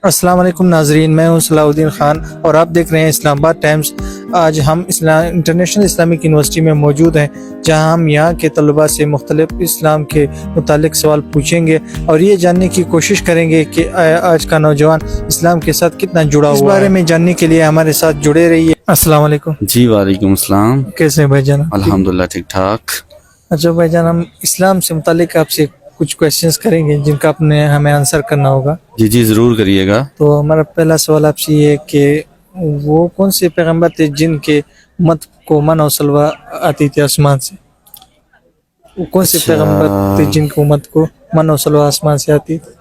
السلام علیکم ناظرین، میں ہوں صلاح الدین خان اور آپ دیکھ رہے ہیں اسلام آباد ٹائمز۔ آج ہم انٹرنیشنل اسلامک یونیورسٹی میں موجود ہیں، جہاں ہم یہاں کے طلباء سے مختلف اسلام کے متعلق سوال پوچھیں گے اور یہ جاننے کی کوشش کریں گے کہ آج کا نوجوان اسلام کے ساتھ کتنا جڑا ہوا ہے۔ اس بارے میں جاننے کے لیے ہمارے ساتھ جڑے رہیے۔ السلام علیکم جی وعلیکم السلام۔ کیسے ہیں بھائی جان؟ الحمدللہ ٹھیک ٹھاک۔ اچھا بھائی جان، ہم اسلام سے متعلق آپ سے کچھ کویشچنس کریں گے جن کا آپ نے ہمیں آنسر کرنا ہوگا۔ جی جی ضرور کریے گا۔ تو ہمارا پہلا سوال آپ سے یہ ہے کہ وہ کون سے پیغمبر تھے جن کے امت کو من و سلوہ آتی تھی آسمان سے؟ وہ کون سے پیغمبر تھے جن کی امت کو من و سلوہ آسمان سے آتی تھی؟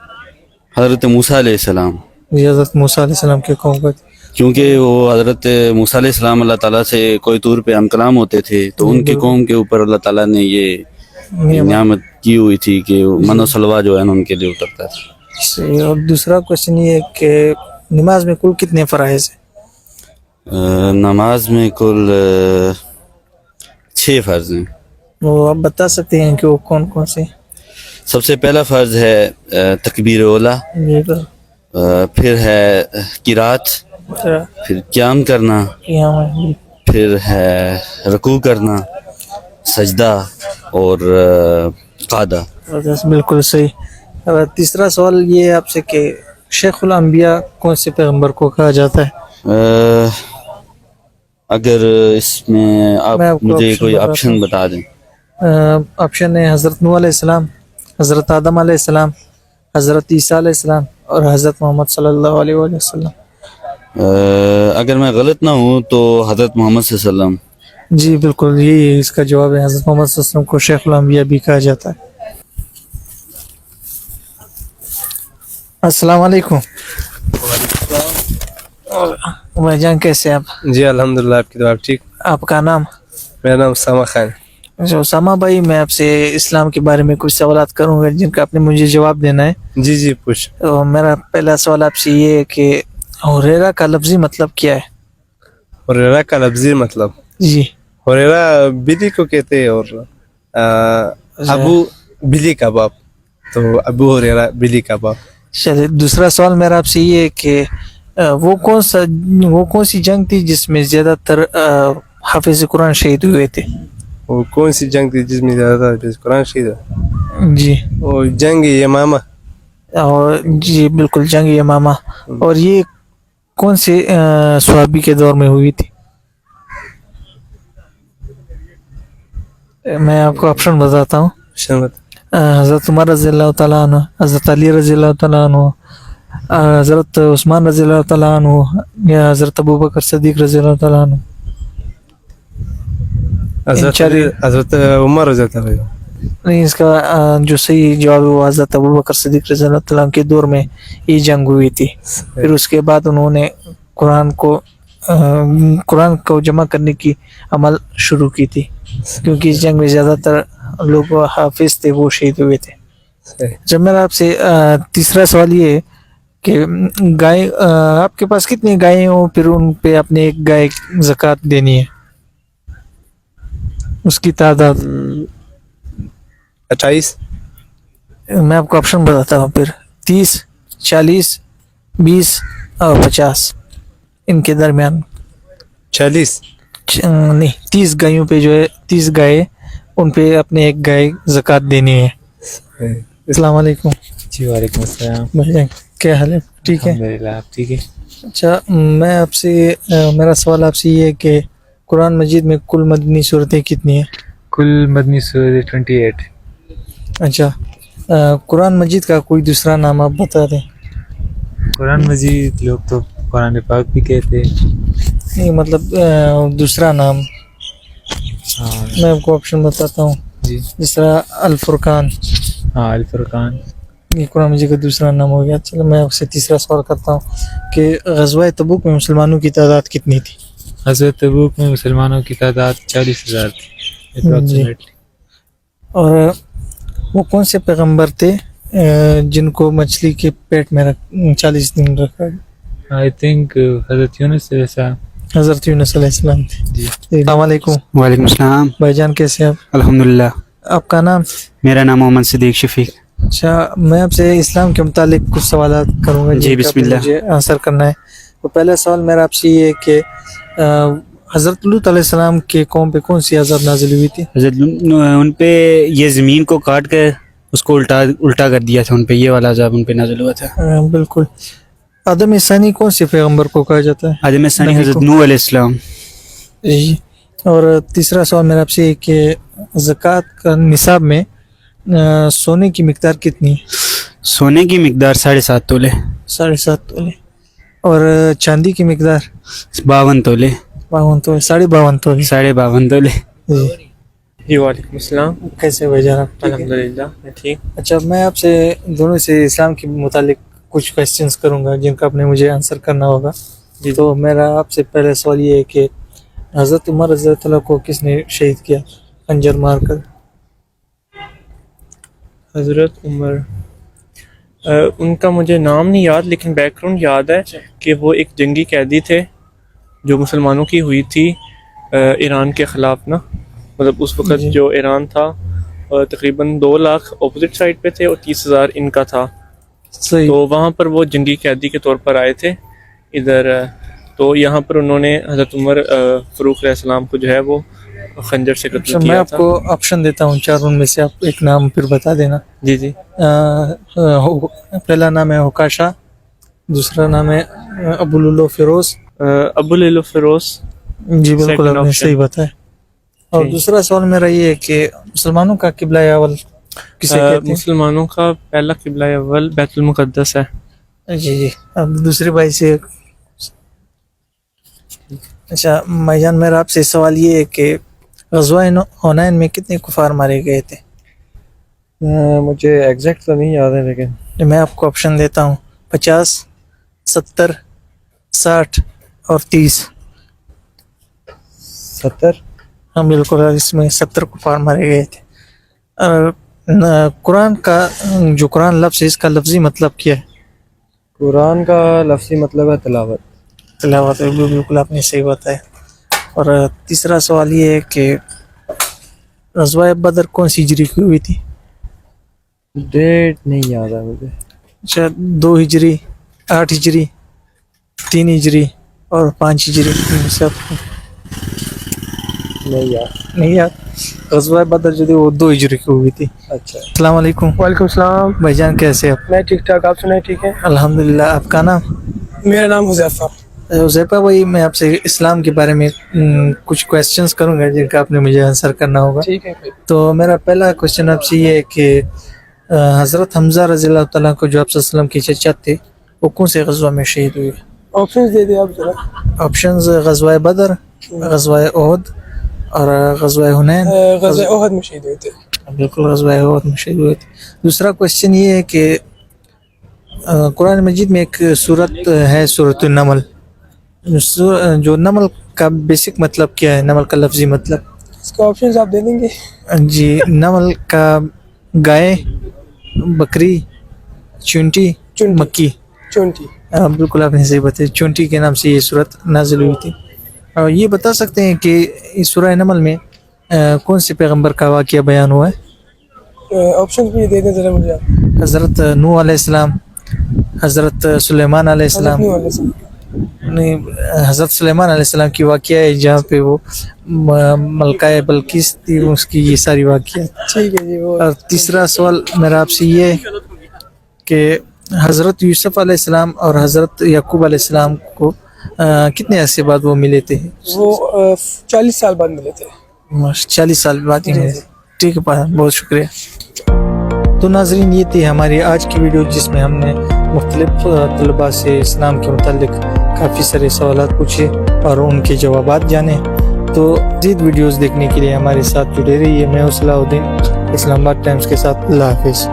حضرت موسیٰ علیہ السلام۔ یہ حضرت موسیٰ علیہ السلام کے قوم کا تھے، کیونکہ وہ حضرت موسیٰ علیہ السلام اللہ تعالیٰ سے کوئی طور پہ ہم کلام ہوتے تھے، تو ان کی قوم کے اوپر اللہ تعالیٰ نے یہ نعمت کی ہوئی تھی کہ من و سلوہ جو ہے ان کے لیے اترتا تھا۔ اور دوسرا کوشچن یہ ہے کہ نماز میں کل کتنے فرائض ہیں؟ نماز میں کل 6 فرض ہیں۔ وہ آپ بتا سکتے ہیں کہ وہ کون کون سے؟ سب سے پہلا فرض ہے تکبیر اولا، پھر ہے قرات، پھر قیام کرنا، پھر ہے رکوع کرنا، سجدہ اور قعدہ۔ بالکل صحیح۔ تیسرا سوال یہ ہے آپ سے کہ شیخ الانبیاء کون سے پیغمبر کو کہا جاتا ہے؟ اگر اس میں آپ مجھے کوئی آپشن بتا دیں۔ آپشن ہے حضرت نوح علیہ السلام، حضرت آدم علیہ السلام، حضرت عیسیٰ علیہ السلام اور حضرت محمد صلی اللہ علیہ وسلم۔ اگر میں غلط نہ ہوں تو حضرت محمد صلی اللہ علیہ وسلم۔ جی بالکل، یہی اس کا جواب ہے۔ حضرت محمد صلی اللہ علیہ وسلم کو شیخ الانبیاء بھی کہا جاتا ہے۔ السلام علیکم بھائی جان، کیسے آپ؟ جی الحمدللہ، آپ کی دعا ٹھیک۔ آپ کا نام؟ میرا نام اسامہ خان۔ اسامہ بھائی، میں آپ سے اسلام کے بارے میں کچھ سوالات کروں گا جن کا آپ نے مجھے جواب دینا ہے۔ جی جی پوچھ۔ تو میرا پہلا سوال آپ سے یہ ہے کہ ہریرہ کا لفظی مطلب کیا ہے؟ ہریرہ کا لفظی مطلب؟ جی، ہریرہ بلی کو کہتے ہیں اور ابو بلی کا باپ، تو ابو ہریرہ بلی کا باپ۔ چلیے، دوسرا سوال میرا آپ سے یہ ہے کہ وہ کون سی جنگ تھی جس میں زیادہ تر حافظ قرآن شہید ہوئے تھے؟ وہ کون سی جنگ تھی جس میں زیادہ تر قرآن شہید ہے؟ جی، وہ جنگ یمامہ۔ اور جی بالکل، جنگ یمامہ۔ اور یہ کون سے صحابی کے دور میں ہوئی تھی؟ میں آپ کو آپشن بتاتا ہوں۔ حضرت عمر رضی اللہ تعالیٰ عنہ، حضرت علی رضی اللہ تعالیٰ عنہ، حضرت عثمان رضی اللہ تعالیٰ عنہ، یا حضرت ابوبکر صدیق رضی اللہ تعالیٰ عنہ۔ حضرت عمر رضی اللہ عنہ۔ نہیں، اس کا جو صحیح جواب ہے وہ حضرت ابوبکر صدیق رضی اللہ تعالیٰ عنہ کے دور میں یہ جنگ ہوئی تھی۔ پھر اس کے بعد انہوں نے قرآن کو جمع کرنے کی عمل شروع کی تھی، کیونکہ اس جنگ میں زیادہ تر لوگ حافظ تھے، وہ شہید ہوئے تھے۔ جب میرا آپ سے تیسرا سوال یہ ہے کہ گائے، آپ کے پاس کتنی گائیں ہوں، پھر ان پہ اپنے ایک گائے زکوٰۃ دینی ہے، اس کی تعداد؟ 28۔ میں آپ کو آپشن بتاتا ہوں پھر۔ 30، 40، 20 اور 50 ان کے درمیان۔ 40 نہیں، 30 گائیوں پہ جو ہے 30 گائے، ان پہ اپنے ایک گائے زکوٰۃ دینی ہے۔ السلام علیکم۔ جی وعلیکم السلام۔ بھائی کیا حال ہے؟ ٹھیک ہے؟ الحمدللہ، آپ ٹھیک ہے؟ اچھا، میں آپ سے میرا سوال آپ سے یہ ہے کہ قرآن مجید میں کل مدنی صورتیں کتنی ہیں؟ کل مدنی سورہ 28۔ اچھا، قرآن مجید کا کوئی دوسرا نام آپ بتا دیں۔ قرآن مجید لوگ تو قرآن پاک بھی کہتے ہیں۔ نہیں، مطلب دوسرا نام۔ ہاں میں آپ کو آپشن بتاتا ہوں، جی، جس طرح الفرقان، ہاں الفرقان۔ یہ قرآن مجید کا دوسرا نام ہو گیا۔ چلو میں آپ سے تیسرا سوال کرتا ہوں کہ غزوہ تبوک میں مسلمانوں کی تعداد کتنی تھی؟ غزوہ تبوک میں مسلمانوں کی تعداد 40,000 تھی اپروکسیمیٹلی۔ اور وہ کون سے پیغمبر تھے جن کو مچھلی کے پیٹ میں 40 دن رکھا گیا؟ آئی تھنک حضرت یونس علیہ السلام۔ حضرت یونس علیہ السلام تھے۔ جی، السلام علیکم وعلیکم السلام۔ بھائی جان، کیسے ہیں آپ؟ الحمدللہ۔ آپ کا نام؟ میرا نام محمد صدیق شفیق۔ اچھا میں آپ سے اسلام کے متعلق کچھ سوالات کروں گا جی، بسم اللہ. مجھے آنسر کرنا ہے. تو پہلا سوال میرا آپ سے یہ ہے کہ حضرت لوط علیہ السلام کے قوم پہ کون سی عذاب نازل ہوئی تھی؟ حضرت ان پہ یہ زمین کو کاٹ کے اس کو الٹا کر دیا تھا، ان پہ یہ والا عذاب ان پہ نازل ہوا تھا. بالکل. آدم ثانی کون سے پیغمبر کو کہا جاتا ہے؟ آدم ثانی نبی حضرت کو. نوح علیہ السلام. جی. اور تیسرا سوال میرا آپ سے یہ کہ زکوٰۃ کا نصاب میں سونے کی مقدار کتنی ہے؟ سونے کی مقدار 7.5 تولے. 7.5 تولے. اور چاندی کی مقدار 52 تولے. 52 تولے. 52.5 تولے. 52 تولے. جی. جی وعلیکم السلام. کیسے بھائی جان آپ؟ الحمد للہ میں ٹھیک. اچھا میں آپ سے دونوں سے اسلام کے متعلق کچھ کویسچنس کروں گا جن کا آپ نے مجھے آنسر کرنا ہوگا. جی. تو میرا آپ سے پہلا سوال یہ ہے کہ حضرت عمر رضی اللہ عنہ کو کس نے شہید کیا خنجر مار کر؟ حضرت عمر ان کا مجھے نام نہیں یاد لیکن بیک گراؤنڈ یاد ہے کہ وہ ایک جنگی قیدی تھے جو مسلمانوں کی ہوئی تھی ایران کے خلاف نا. مطلب اس وقت جی. جو ایران تھا تقریباً 2 لاکھ اپوزٹ سائڈ پہ تھے اور 30,000 ان کا تھا. صحیح. تو وہاں پر وہ جنگی قیدی کے طور پر آئے تھے ادھر. تو یہاں پر انہوں نے حضرت عمر فاروق علیہ السلام کو جو ہے وہ خنجر سے اچھا قتل میں کیا آپ تھا. کو آپشن دیتا ہوں 4 ان میں سے آپ ایک نام پھر بتا دینا. جی جی. پہلا نام ہے حکاشا، دوسرا نام ہے ابو لولو فیروز. ابو لیلو فیروز. جی بالکل Second آپ نے option. صحیح بتایا. اور ٹھیک. دوسرا سوال میرا یہ ہے کہ مسلمانوں کا قبلہ اول کسے کہتے ہیں؟ مسلمانوں کا پہلا قبلہ اول بیت المقدس ہے. جی جی. اب دوسرے بھائی سے اچھا بھائی جان میرا آپ سے سوال یہ ہے کہ غزوہ حنین میں کتنے کفار مارے گئے تھے؟ مجھے ایگزیکٹ تو نہیں یاد ہے لیکن میں آپ کو آپشن دیتا ہوں 50 70 60 اور 30. 70. ہاں بالکل اس میں 70 کفار مارے گئے تھے. قرآن کا جو قرآن لفظ ہے اس کا لفظی مطلب کیا ہے؟ قرآن کا لفظی مطلب ہے تلاوت. تلاوت. بالکل آپ نے صحیح بتایا. اور تیسرا سوال یہ ہے کہ غزوہ بدر کون سی ہجری کی ہوئی تھی؟ ڈیٹ نہیں یاد ہے مجھے. اچھا 2 ہجری 8 ہجری 3 ہجری اور 5 ہجری سب نہیں یاد. نہیں یاد. غزوہ بدر جو تھی وہ 2 ہجری کی ہوئی تھی. اچھا. السلام علیکم. وعلیکم السلام. بھائی جان کیسے آپ؟ میں ٹھیک ٹھاک. آپ سنائیں ٹھیک ہے؟ الحمدللہ. آپ کا نام؟ میرا نام حذیفہ. حذیفہ بھائی میں آپ سے اسلام کے بارے میں کچھ کویسچنس کروں گا جن کا آپ نے مجھے آنسر کرنا ہوگا. ٹھیک ہے. تو میرا پہلا کویسچن آپ سے یہ ہے کہ حضرت حمزہ رضی اللہ تعالیٰ کو جو آپ صلی اللہ علیہ وسلم کے چچا تھے وہ کون سے غزوہ میں شہید ہوئے؟ آپشنز دے دیں آپ ذرا. آپشنز غزوہ بدر، غزوہ احد اور غزوہ حنین. غزوہ احد میں شہید ہوئے تھے. بالکل غزوہ احد میں شہید ہوئے تھے. دوسرا کویسچن یہ ہے کہ قرآن مجید میں ایک سورت ہے سورۃ النمل. جو نمل کا بیسک مطلب کیا ہے؟ نمل کا لفظی مطلب. اس کا آپشنز آپ دے دیں گے؟ جی. نمل کا گائے، بکری، چونٹی، مکی. چونٹی. بالکل آپ نے صحیح بتایا. چونٹی کے نام سے یہ صورت نازل ہوئی تھی. اور یہ بتا سکتے ہیں کہ اس سورہ نمل میں کون سے پیغمبر کا واقعہ بیان ہوا ہے؟ آپشنز بھی دے دیں ذرا مجھے آپ. حضرت نوح علیہ السلام، حضرت سلیمان علیہ السلام. نہیں، حضرت سلیمان علیہ السلام کی واقعہ ہے جہاں پہ وہ ملکہ بلقیس تھی، اس کی یہ ساری واقعہ. ٹھیک ہے جی. وہ اور تیسرا سوال میرا آپ سے یہ ہے کہ حضرت یوسف علیہ السلام اور حضرت یعقوب علیہ السلام کو کتنے عرصے بعد وہ ملے تھے؟ وہ 40 سال بعد ملے تھے. 40 سال بعد ہی ملے. ٹھیک ہے، بہت شکریہ. تو ناظرین یہ تھی ہماری آج کی ویڈیو جس میں ہم نے مختلف طلباء سے اسلام کے متعلق کافی سارے سوالات پوچھے اور ان کے جوابات جانے. تو مزید ویڈیوز دیکھنے کے لیے ہمارے ساتھ جڑے رہیے. میں صلاح الدین، اسلام آباد ٹائمز کے ساتھ. اللہ حافظ.